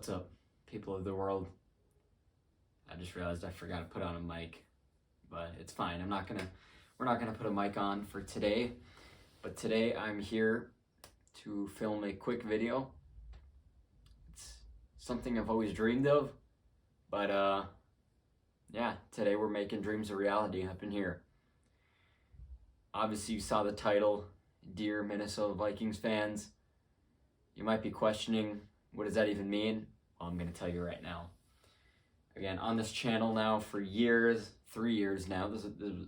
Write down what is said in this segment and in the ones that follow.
What's up, people of the world? I just realized I forgot to put on a mic, but it's fine. We're not gonna put a mic on for today, but today I'm here to film a quick video. It's something I've always dreamed of, but yeah, today we're making dreams a reality up in here. Obviously, you saw the title, Dear Minnesota Vikings fans. You might be questioning, what does that even mean? Well, I'm going to tell you right now. Again, on this channel now for years, 3 years now.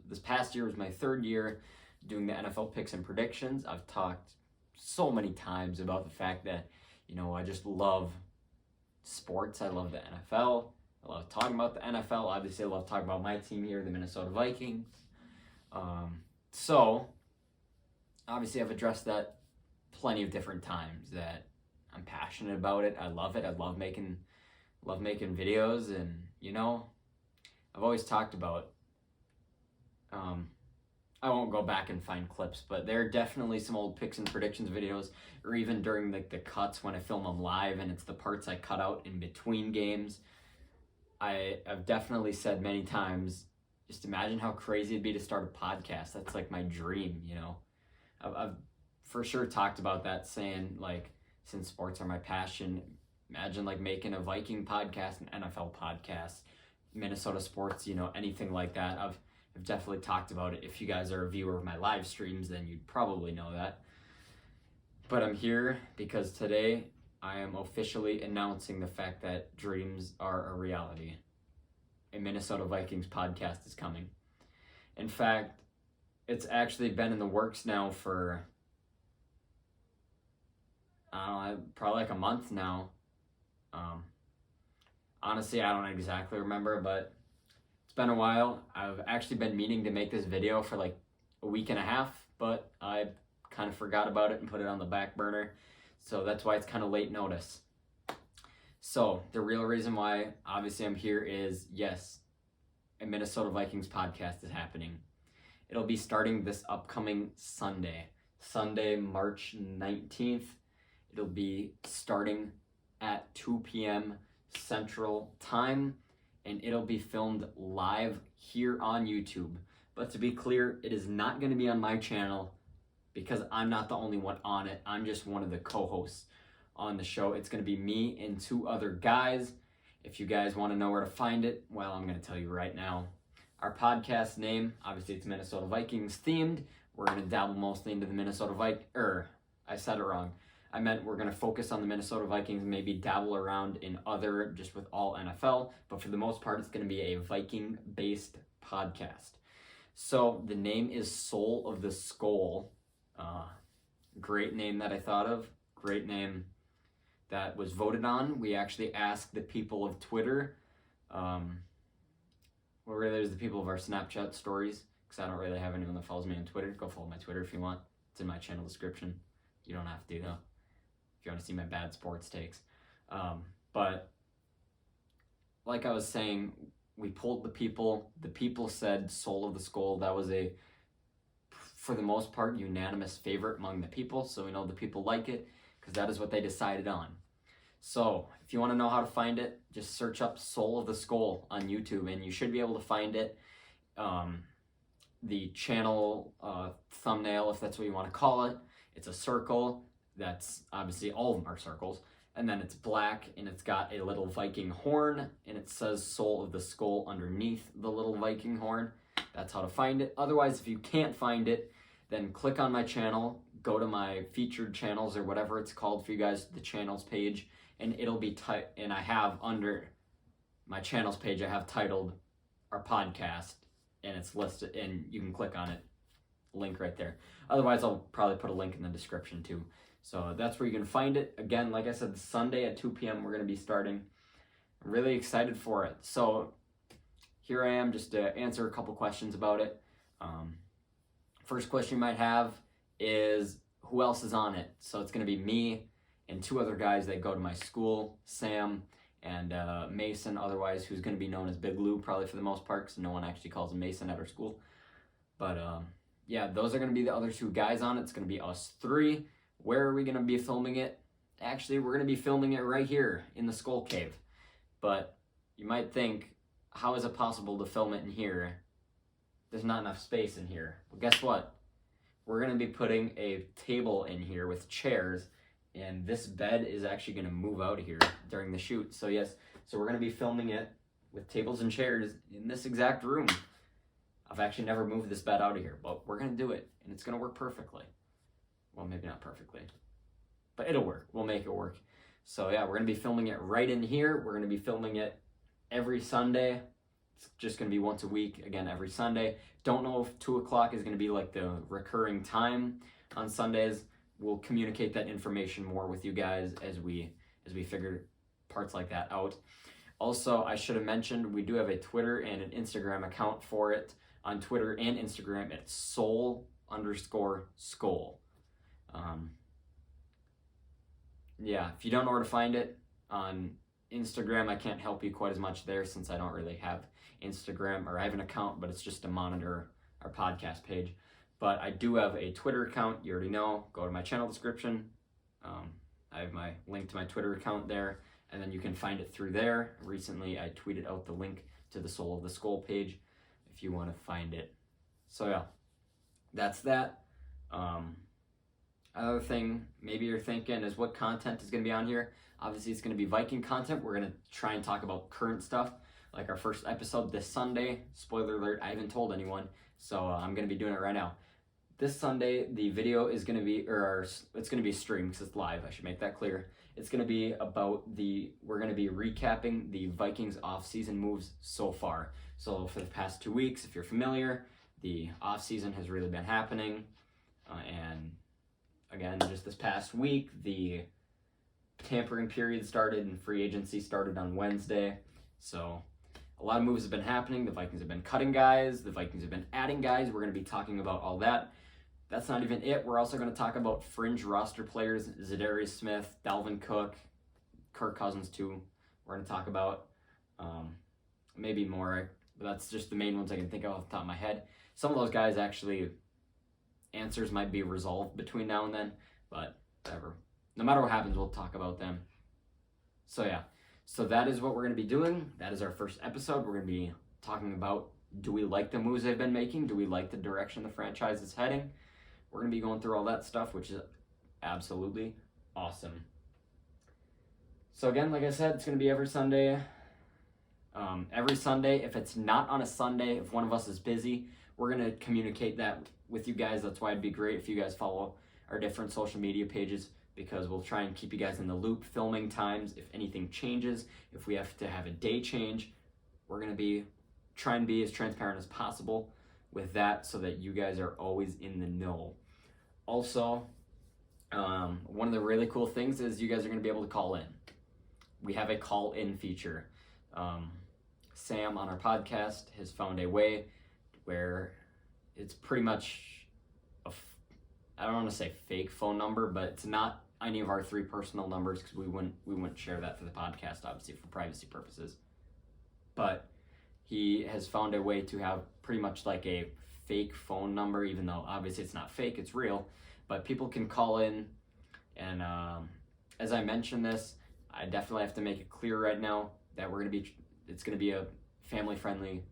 This past year was my third year doing the NFL picks and predictions. I've talked so many times about the fact that, I just love sports. I love the NFL. I love talking about the NFL. Obviously, I love talking about my team here, the Minnesota Vikings. So, obviously, I've addressed that plenty of different times, that I'm passionate about it. I love it. I love making videos, and I've always talked about. I won't go back and find clips, but there are definitely some old picks and predictions videos, or even during the cuts when I film them live, and it's the parts I cut out in between games. I've definitely said many times, just imagine how crazy it'd be to start a podcast. That's like my dream, I've for sure talked about that, saying, like, since sports are my passion, imagine like making a Viking podcast, an NFL podcast, Minnesota sports, anything like that. I've definitely talked about it. If you guys are a viewer of my live streams, then you'd probably know that. But I'm here because today I am officially announcing the fact that dreams are a reality. A Minnesota Vikings podcast is coming. In fact, it's actually been in the works now for, I don't know, probably like a month now. Honestly, I don't exactly remember, but it's been a while. I've actually been meaning to make this video for like a week and a half, but I kind of forgot about it and put it on the back burner. So that's why it's kind of late notice. So the real reason why obviously I'm here is, yes, a Minnesota Vikings podcast is happening. It'll be starting this upcoming Sunday, March 19th. It'll be starting at 2 p.m. Central Time, and it'll be filmed live here on YouTube. But to be clear, it is not going to be on my channel because I'm not the only one on it. I'm just one of the co-hosts on the show. It's going to be me and two other guys. If you guys want to know where to find it, well, I'm going to tell you right now. Our podcast name, obviously it's Minnesota Vikings themed. We're going to dabble mostly into the Minnesota Vikings, I said it wrong. I meant we're going to focus on the Minnesota Vikings, maybe dabble around in other, just with all NFL. But for the most part, it's going to be a Viking-based podcast. So the name is Soul of the Skull. Great name that I thought of. Great name that was voted on. We actually asked the people of Twitter, or rather, there's the people of our Snapchat stories, because I don't really have anyone that follows me on Twitter. Go follow my Twitter if you want. It's in my channel description. You don't have to, though, if you want to see my bad sports takes. But like I was saying, we polled the people. The people said Soul of the Skull. That was a, for the most part, unanimous favorite among the people. So we know the people like it because that is what they decided on. So if you want to know how to find it, just search up Soul of the Skull on YouTube, and you should be able to find it. The channel thumbnail, if that's what you want to call it, it's a circle. That's obviously, all of them are circles. And then it's black, and it's got a little Viking horn, and it says Soul of the Skull underneath the little Viking horn. That's how to find it. Otherwise, if you can't find it, then click on my channel, go to my featured channels, or whatever it's called for you guys, the channels page, and it'll be and I have under my channels page, I have titled our podcast, and it's listed, and you can click on it, link right there. Otherwise, I'll probably put a link in the description too. So that's where you can find it. Again, like I said, Sunday at 2 p.m. we're going to be starting. I'm really excited for it. So here I am just to answer a couple questions about it. First question you might have is, who else is on it? So it's going to be me and two other guys that go to my school, Sam and Mason, otherwise who's going to be known as Big Lou, probably for the most part, because no one actually calls him Mason at our school. But yeah, those are going to be the other two guys on it. It's going to be us three. Where are we going to be filming it? Actually, we're going to be filming it right here in the Skull Cave. But you might think, how is it possible to film it in here? There's not enough space in here. Well, guess what? We're going to be putting a table in here with chairs, and this bed is actually going to move out of here during the shoot. So yes, so we're going to be filming it with tables and chairs in this exact room. I've actually never moved this bed out of here, but we're going to do it, and it's going to work perfectly. Well, maybe not perfectly, but it'll work. We'll make it work. So yeah, we're going to be filming it right in here. We're going to be filming it every Sunday. It's just going to be once a week, again, every Sunday. Don't know if 2 o'clock is going to be like the recurring time on Sundays. We'll communicate that information more with you guys as we figure parts like that out. Also, I should have mentioned, we do have a Twitter and an Instagram account for it. On Twitter and Instagram, it's soul_skull. Yeah, if you don't know where to find it, on Instagram, I can't help you quite as much there since I don't really have Instagram, or I have an account, but it's just to monitor our podcast page. But I do have a Twitter account. You already know. Go to my channel description. I have my link to my Twitter account there, and then you can find it through there. Recently, I tweeted out the link to the Soul of the Skull page if you want to find it. So yeah, that's that. Another thing maybe you're thinking is what content is going to be on here. Obviously, it's going to be Viking content. We're going to try and talk about current stuff, like our first episode this Sunday. Spoiler alert, I haven't told anyone, so I'm going to be doing it right now. This Sunday, the video is going to be, it's going to be streamed because it's live. I should make that clear. It's going to be about we're going to be recapping the Vikings off-season moves so far. So for the past 2 weeks, if you're familiar, the off-season has really been happening. And again, just this past week, the tampering period started and free agency started on Wednesday. So a lot of moves have been happening. The Vikings have been cutting guys. The Vikings have been adding guys. We're going to be talking about all that. That's not even it. We're also going to talk about fringe roster players, Za'Darius Smith, Dalvin Cook, Kirk Cousins too. We're going to talk about maybe more, but that's just the main ones I can think of off the top of my head. Some of those guys actually, answers might be resolved between now and then, but whatever. No matter what happens, we'll talk about them. So yeah, so that is what we're going to be doing. That is our first episode. We're going to be talking about, do we like the moves they've been making? Do we like the direction the franchise is heading? We're going to be going through all that stuff, which is absolutely awesome. So again, like I said, it's going to be every Sunday. Every Sunday, if it's not on a Sunday, if one of us is busy, we're going to communicate that with you guys. That's why it'd be great if you guys follow our different social media pages, because we'll try and keep you guys in the loop, filming times, if anything changes, if we have to have a day change, we're going to try and be as transparent as possible with that so that you guys are always in the know. Also, one of the really cool things is you guys are going to be able to call in. We have a call-in feature. Sam on our podcast has found a way where it's pretty much I don't want to say fake phone number, but it's not any of our 3 personal numbers because we wouldn't share that for the podcast, obviously, for privacy purposes. But he has found a way to have pretty much like a fake phone number, even though obviously it's not fake, it's real. But people can call in, and as I mentioned this, I definitely have to make it clear right now that it's going to be a family-friendly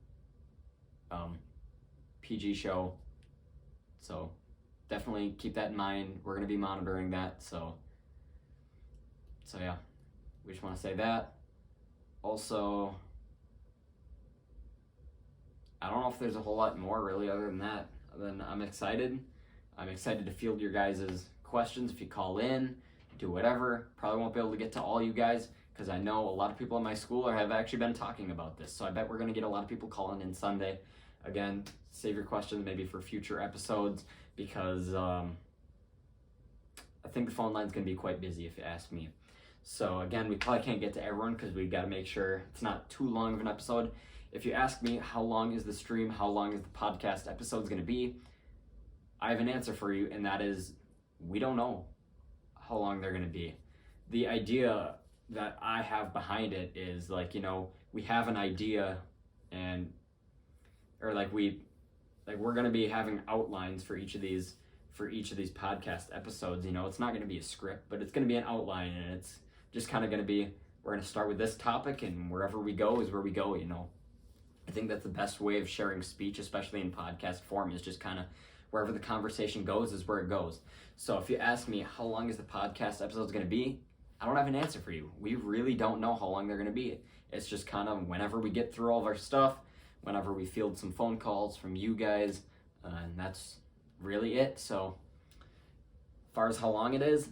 PG show. So definitely keep that in mind. We're going to be monitoring that. So yeah, we just want to say that. Also, I don't know if there's a whole lot more really other than that. I'm excited. I'm excited to field your guys' questions. If you call in, do whatever. Probably won't be able to get to all you guys because I know a lot of people in my school have actually been talking about this. So I bet we're going to get a lot of people calling in Sunday. Again, save your questions maybe for future episodes because I think the phone line's going to be quite busy if you ask me. So again, we probably can't get to everyone because we've got to make sure it's not too long of an episode. If you ask me how long is the stream, how long is the podcast episode going to be, I have an answer for you, and that is we don't know how long they're going to be. The idea that I have behind it is we have an idea we're going to be having outlines for each of these for each of these podcast episodes. You know, it's not going to be a script, but it's going to be an outline, and it's just kind of going to be, we're going to start with this topic, and wherever we go is where we go, you know. I think that's the best way of sharing speech, especially in podcast form, is just kind of wherever the conversation goes is where it goes. So if you ask me how long is the podcast episodes going to be, I don't have an answer for you. We really don't know how long they're going to be. It's just kind of whenever we get through all of our stuff, whenever we field some phone calls from you guys, and that's really it. So as far as how long it is,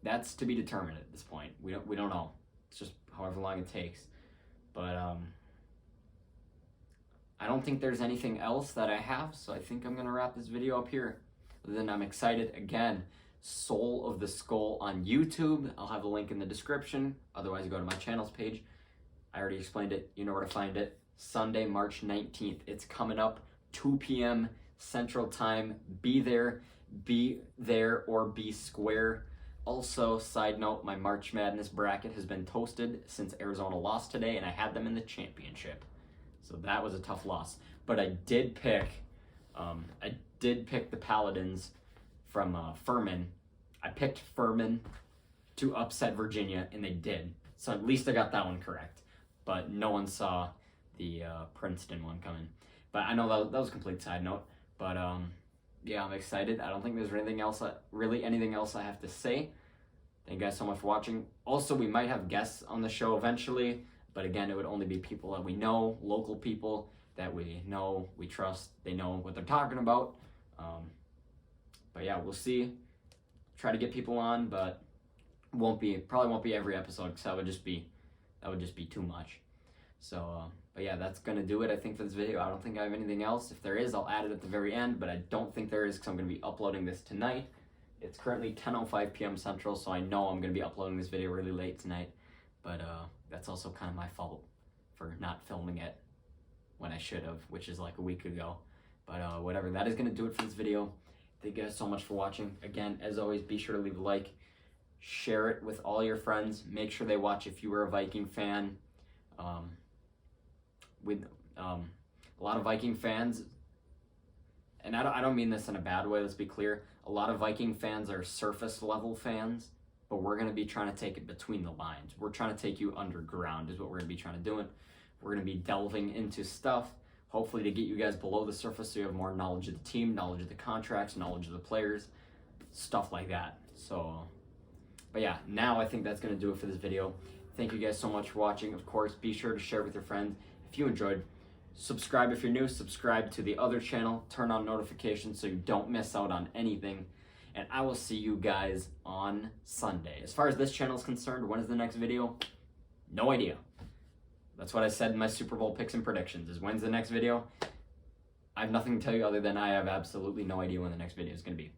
that's to be determined at this point. We don't know. It's just however long it takes. But I don't think there's anything else that I have, so I think I'm gonna wrap this video up here. Then I'm excited again. Soul of the Skull on YouTube. I'll have a link in the description. Otherwise, go to my channel's page. I already explained it. You know where to find it. Sunday, March 19th. It's coming up, 2 p.m. Central Time. Be there or be square. Also, side note, my March Madness bracket has been toasted since Arizona lost today, and I had them in the championship. So that was a tough loss. But I did pick the Paladins from Furman. I picked Furman to upset Virginia, and they did. So at least I got that one correct. But no one saw the Princeton one coming. But I know that was a complete side note. But yeah, I'm excited. I don't think there's anything else I have to say. Thank you guys so much for watching. Also, we might have guests on the show eventually. But again, it would only be people that we know, local people that we know, we trust, they know what they're talking about. But yeah, we'll see. Try to get people on, but probably won't be every episode, because that would just be too much. So, but yeah, that's gonna do it, I think, for this video. I don't think I have anything else. If there is, I'll add it at the very end, but I don't think there is, because I'm gonna be uploading this tonight. It's currently 10:05 p.m. Central, so I know I'm gonna be uploading this video really late tonight. But that's also kind of my fault for not filming it when I should have, which is like a week ago. But whatever, that is going to do it for this video. Thank you guys so much for watching. Again, as always, be sure to leave a like, share it with all your friends. Make sure they watch if you were a Viking fan. With a lot of Viking fans, and I don't mean this in a bad way, let's be clear. A lot of Viking fans are surface level fans. But we're going to be trying to take it between the lines. We're trying to take you underground is what we're going to be trying to do. We're going to be delving into stuff, hopefully to get you guys below the surface so you have more knowledge of the team, knowledge of the contracts, knowledge of the players, stuff like that. So, but yeah, now I think that's going to do it for this video. Thank you guys so much for watching. Of course, be sure to share it with your friends. If you enjoyed, subscribe if you're new, subscribe to the other channel, turn on notifications so you don't miss out on anything. And I will see you guys on Sunday. As far as this channel is concerned, when is the next video? No idea. That's what I said in my Super Bowl picks and predictions, is when's the next video? I have nothing to tell you other than I have absolutely no idea when the next video is going to be.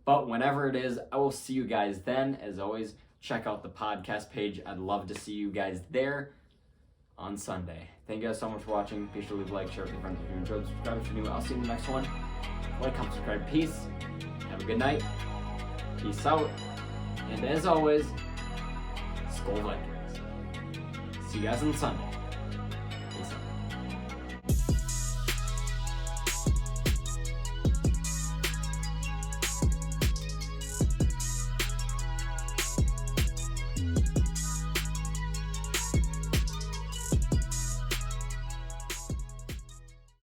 But whenever it is, I will see you guys then. As always, check out the podcast page. I'd love to see you guys there on Sunday. Thank you guys so much for watching. Be sure to leave a like, share with your friends if you enjoyed, subscribe if you're new. I'll see you in the next one. Like, comment, subscribe. Peace. Have a good night. Peace out. And as always, Skol Vikings. See you guys on Sunday.